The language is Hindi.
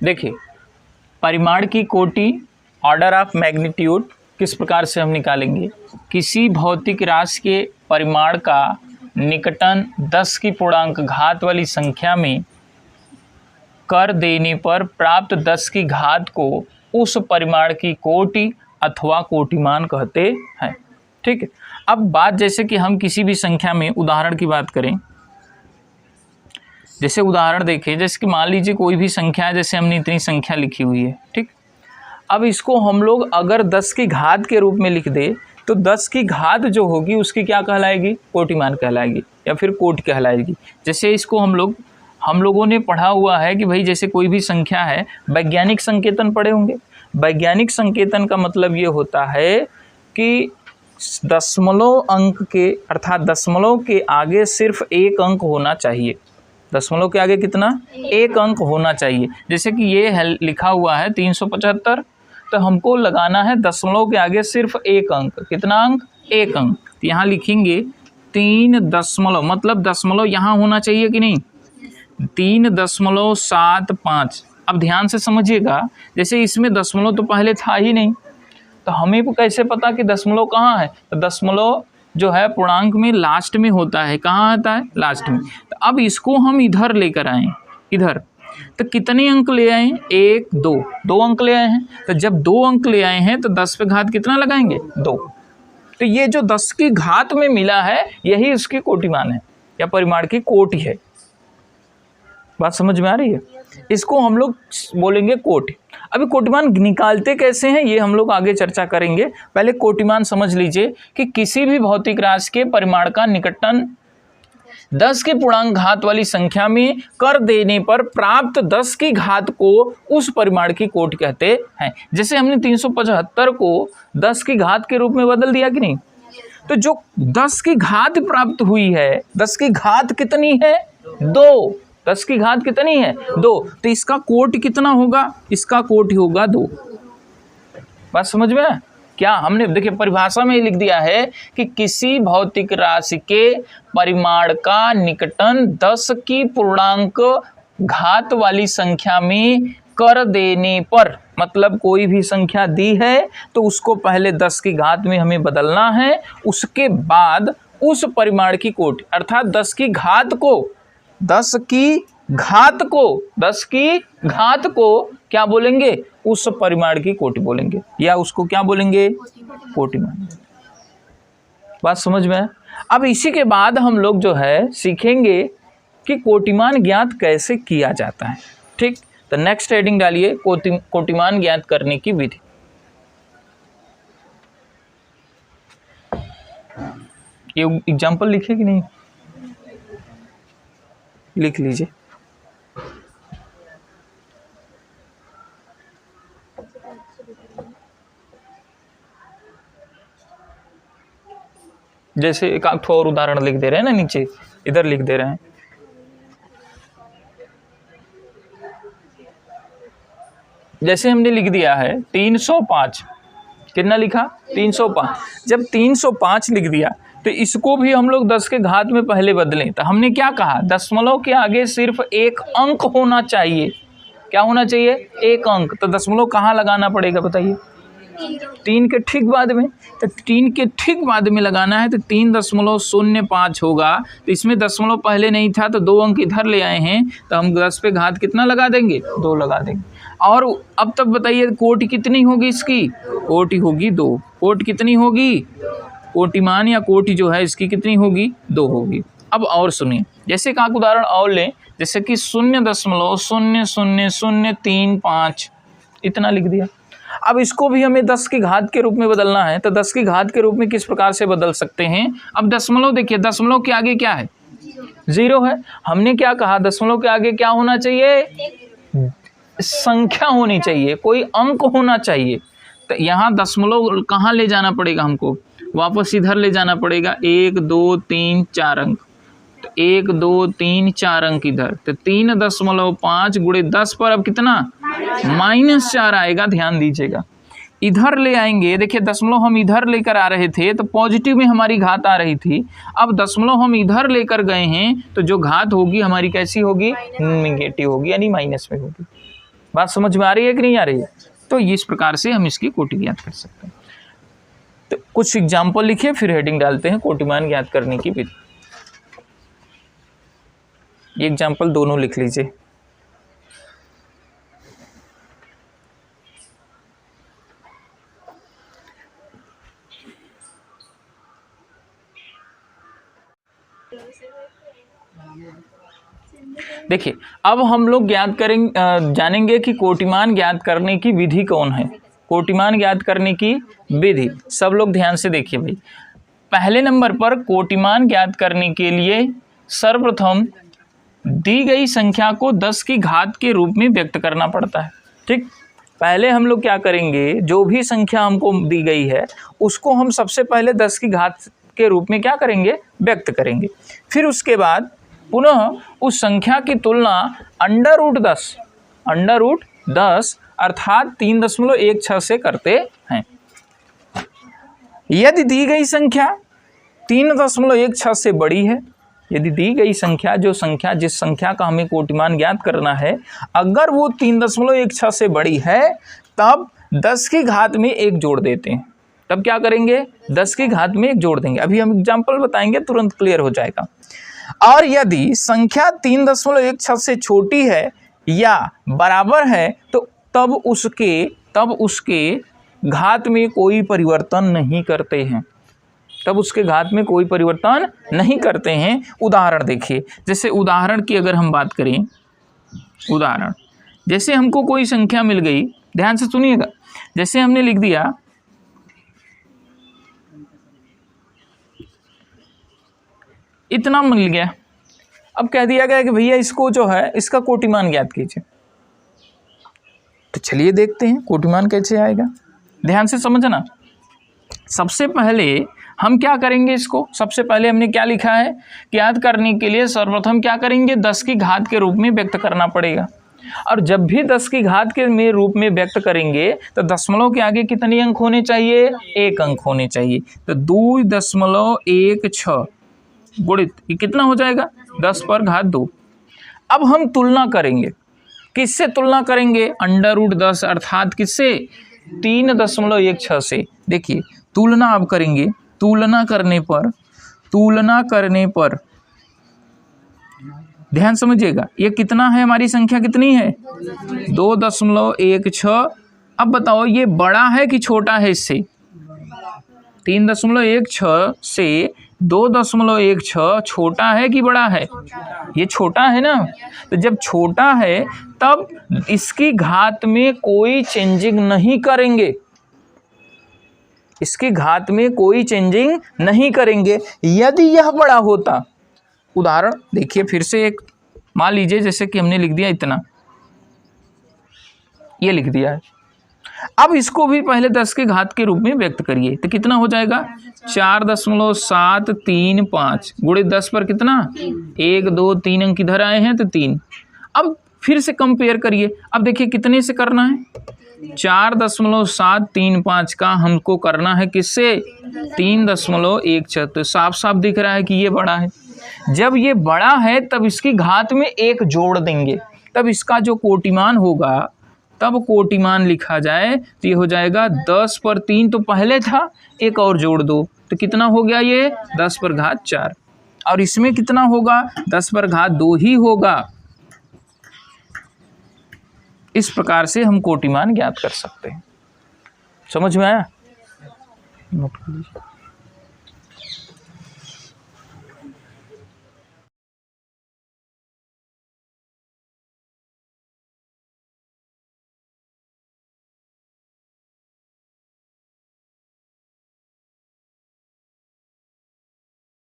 देखिए परिमाण की कोटि, ऑर्डर ऑफ मैग्नीट्यूड किस प्रकार से हम निकालेंगे। किसी भौतिक राशि के परिमाण का निकटन 10 की पूर्णांक घात वाली संख्या में कर देने पर प्राप्त 10 की घात को उस परिमाण की कोटि अथवा कोटिमान कहते हैं। ठीक है, अब बात जैसे कि हम किसी भी संख्या में उदाहरण की बात करें, जैसे उदाहरण देखें, जैसे कि मान लीजिए कोई भी संख्या है, जैसे हमने इतनी संख्या लिखी हुई है। ठीक, अब इसको हम लोग अगर 10 की घात के रूप में लिख दे तो 10 की घात जो होगी उसकी क्या कहलाएगी, कोटिमान कहलाएगी या फिर कोटि कहलाएगी। जैसे इसको हम लोगों ने पढ़ा हुआ है कि भाई जैसे कोई भी संख्या है, वैज्ञानिक संकेतन पढ़े होंगे। वैज्ञानिक संकेतन का मतलब ये होता है कि दशमलव अंक के, अर्थात दशमलव के आगे सिर्फ एक अंक होना चाहिए। दशमलव के आगे कितना, एक अंक होना चाहिए। जैसे कि ये है लिखा हुआ है 375, तो हमको लगाना है दशमलव के आगे सिर्फ एक अंक। कितना अंक, एक अंक। तो यहाँ लिखेंगे 3 दशमलव, मतलब दशमलव यहाँ होना चाहिए कि नहीं, 3.75। अब ध्यान से समझिएगा, जैसे इसमें दशमलव तो पहले था ही नहीं, तो हमें कैसे पता कि दशमलव कहाँ है। तो दशमलव जो है पूर्णांक में लास्ट में होता है। कहाँ आता है, लास्ट में। तो अब इसको हम इधर लेकर आए, इधर, तो कितने अंक ले आए, 1 2, 2 अंक ले आए हैं। तो जब 2 अंक ले आए हैं तो 10 पे घात कितना लगाएंगे, 2। तो ये जो 10 की घात में मिला है यही इसकी कोटिमान है या परिमाण की कोटि है। बात समझ में आ रही है। इसको हम लोग बोलेंगे कोटि। अभी कोटिमान निकालते कैसे हैं ये हम लोग आगे चर्चा करेंगे। पहले कोटिमान समझ लीजिए कि किसी भी भौतिक राशि के परिमाण का निकटन 10 के पूर्णांक घात वाली संख्या में कर देने पर प्राप्त 10 की घात को उस परिमाण की कोटि कहते हैं। जैसे हमने 375 को 10 की घात के रूप में बदल दिया कि नहीं, तो जो 10 की घात प्राप्त हुई है, 10 की घात कितनी है, 2। 10 की घात कितनी है, 2। तो इसका कोटि कितना होगा, इसका कोटि होगा 2। बात समझ में क्या, हमने देखिए परिभाषा में लिख दिया है कि किसी भौतिक राशि के परिमाण का निकटन 10 की पूर्णांक घात वाली संख्या में कर देने पर, मतलब कोई भी संख्या दी है तो उसको पहले 10 की घात में हमें बदलना है, उसके बाद उस परिमाण की कोटि, अर्थात 10 की घात को 10 की घात को क्या बोलेंगे, उस परिमाण की कोटि बोलेंगे, या उसको क्या बोलेंगे, कोटिमान। बात समझ में। अब इसी के बाद हम लोग जो है सीखेंगे कि कोटिमान ज्ञात कैसे किया जाता है। ठीक, तो नेक्स्ट हेडिंग डालिए, कोटिमान ज्ञात करने की विधि। ये एग्जाम्पल लिखे कि नहीं, लिख लीजिए। जैसे एक और उदाहरण लिख दे रहे हैं ना, नीचे इधर लिख दे रहे हैं। जैसे हमने लिख दिया है 305, कितना लिखा, 305। जब 305 लिख दिया तो इसको भी हम लोग 10 के घात में पहले बदलें। तो हमने क्या कहा, दशमलव के आगे सिर्फ एक अंक होना चाहिए। क्या होना चाहिए, एक अंक। तो दशमलव कहाँ लगाना पड़ेगा बताइए, 3 के ठीक बाद में। तो 3 के ठीक बाद में लगाना है तो 3.05 होगा। तो इसमें दशमलव पहले नहीं था तो 2 अंक इधर ले आए हैं, तो हम 10 पे घात कितना लगा देंगे, 2 लगा देंगे। और अब तक बताइए कोटि कितनी होगी इसकी, कोटि होगी 2। कोटि कितनी होगी, कोटिमान या कोटि जो है इसकी कितनी होगी, 2 होगी। अब और सुनिए, जैसे एक उदाहरण और लें, जैसे कि 0.00035 इतना लिख दिया। अब इसको भी हमें 10 की घात के रूप में बदलना है। तो 10 की घात के रूप में किस प्रकार से बदल सकते हैं। अब दशमलव देखिए, दशमलव के आगे क्या है, 0 है। हमने क्या कहा, दशमलव के आगे क्या होना चाहिए, संख्या होनी चाहिए, कोई अंक होना चाहिए। तो यहाँ दशमलव कहाँ ले जाना पड़ेगा, हमको वापस इधर ले जाना पड़ेगा। 1 2 3 4 अंक, तो 1 2 3 4 अंक इधर। तो 3.5 गुणे 10 पर अब कितना, -4 आएगा। ध्यान दीजिएगा, इधर ले आएंगे। देखिए दशमलव हम इधर लेकर आ रहे थे तो पॉजिटिव में हमारी घात आ रही थी। अब दशमलव हम इधर लेकर गए हैं तो जो घात होगी हमारी कैसी होगी, नेगेटिव होगी, यानी माइनस में होगी। बात समझ में आ रही है कि नहीं आ रही है? तो इस प्रकार से हम इसकी कोटि ज्ञात कर सकते हैं। तो कुछ एग्जाम्पल लिखिए, फिर हेडिंग डालते हैं कोटिमान ज्ञात करने की विधि। ये एग्जाम्पल दोनों लिख लीजिए। देखिए, अब हम लोग ज्ञात करेंगे, जानेंगे कि कोटिमान ज्ञात करने की विधि कौन है। कोटिमान ज्ञात करने की विधि सब लोग ध्यान से देखिए भाई। पहले नंबर पर कोटिमान ज्ञात करने के लिए सर्वप्रथम दी गई संख्या को 10 की घात के रूप में व्यक्त करना पड़ता है। ठीक, पहले हम लोग क्या करेंगे, जो भी संख्या हमको दी गई है उसको हम सबसे पहले 10 की घात के रूप में क्या करेंगे, व्यक्त करेंगे। फिर उसके बाद पुनः उस संख्या की तुलना √10 अर्थात 3.16 से करते हैं। यदि दी गई संख्या 3.16 से बड़ी है, यदि दी गई संख्या, जिस संख्या का हमें कोटिमान ज्ञात करना है, अगर वो 3.16 से बड़ी है, तब 10 की घात में 1 जोड़ देते हैं। तब क्या करेंगे, 10 की घात में 1 जोड़ देंगे। अभी हम एग्जाम्पल बताएंगे, तुरंत क्लियर हो जाएगा। और यदि संख्या 3.16 से छोटी है या बराबर है, तो तब उसके घात में कोई परिवर्तन नहीं करते हैं। उदाहरण देखिए, जैसे उदाहरण की अगर हम बात करें, उदाहरण जैसे हमको कोई संख्या मिल गई, ध्यान से सुनिएगा। जैसे हमने लिख दिया इतना मिल गया, अब कह दिया गया कि भैया इसको जो है इसका कोटिमान ज्ञात कीजिए। तो चलिए देखते हैं कोटिमान कैसे आएगा। ध्यान से समझना। सबसे पहले हम क्या करेंगे, इसको सबसे पहले हमने क्या लिखा है, ज्ञात करने के लिए सर्वप्रथम क्या करेंगे, 10 की घात के रूप में व्यक्त करना पड़ेगा। और जब भी 10 की घात के रूप में व्यक्त करेंगे तो दशमलव के आगे कितने अंक होने चाहिए, 1 अंक होने चाहिए। तो 2.16 गुणित ये कितना हो जाएगा, 10 पर घात 2। अब हम तुलना करेंगे, किससे तुलना करेंगे, √10 अर्थात किससे, 3.16 से। देखिए तुलना अब करेंगे, तुलना करने पर ध्यान समझिएगा, ये कितना है, हमारी संख्या कितनी है, 2.16। अब बताओ ये बड़ा है कि छोटा है इससे, 3.16 से 2.16 छोटा है कि बड़ा है, ये छोटा है ना। तो जब छोटा है तब इसकी घात में कोई चेंजिंग नहीं करेंगे, यदि यह बड़ा होता। उदाहरण देखिए फिर से एक, मान लीजिए जैसे कि हमने लिख दिया इतना, ये लिख दिया है। अब इसको भी पहले 10 की घात के रूप में व्यक्त करिए, तो कितना हो जाएगा, 4.735 गुणित 10 पर कितना, 1 2 3 अंक इधर आए हैं तो 3। अब फिर से कंपेयर करिए, अब देखिए कितने से करना है, 4.735 का हमको करना है किससे, 3.16। तो साफ साफ दिख रहा है कि ये बड़ा है। जब ये बड़ा है तब इसकी घात में 1 जोड़ देंगे, तब इसका जो कोटिमान होगा, तब कोटिमान लिखा जाए तो ये हो जाएगा 10 पर 3 तो पहले था, 1 और जोड़ दो तो कितना हो गया, ये 10 पर घात 4। और इसमें कितना होगा, 10 पर घात 2 ही होगा। इस प्रकार से हम कोटिमान ज्ञात कर सकते हैं। समझ में आया? नोट कर लीजिए।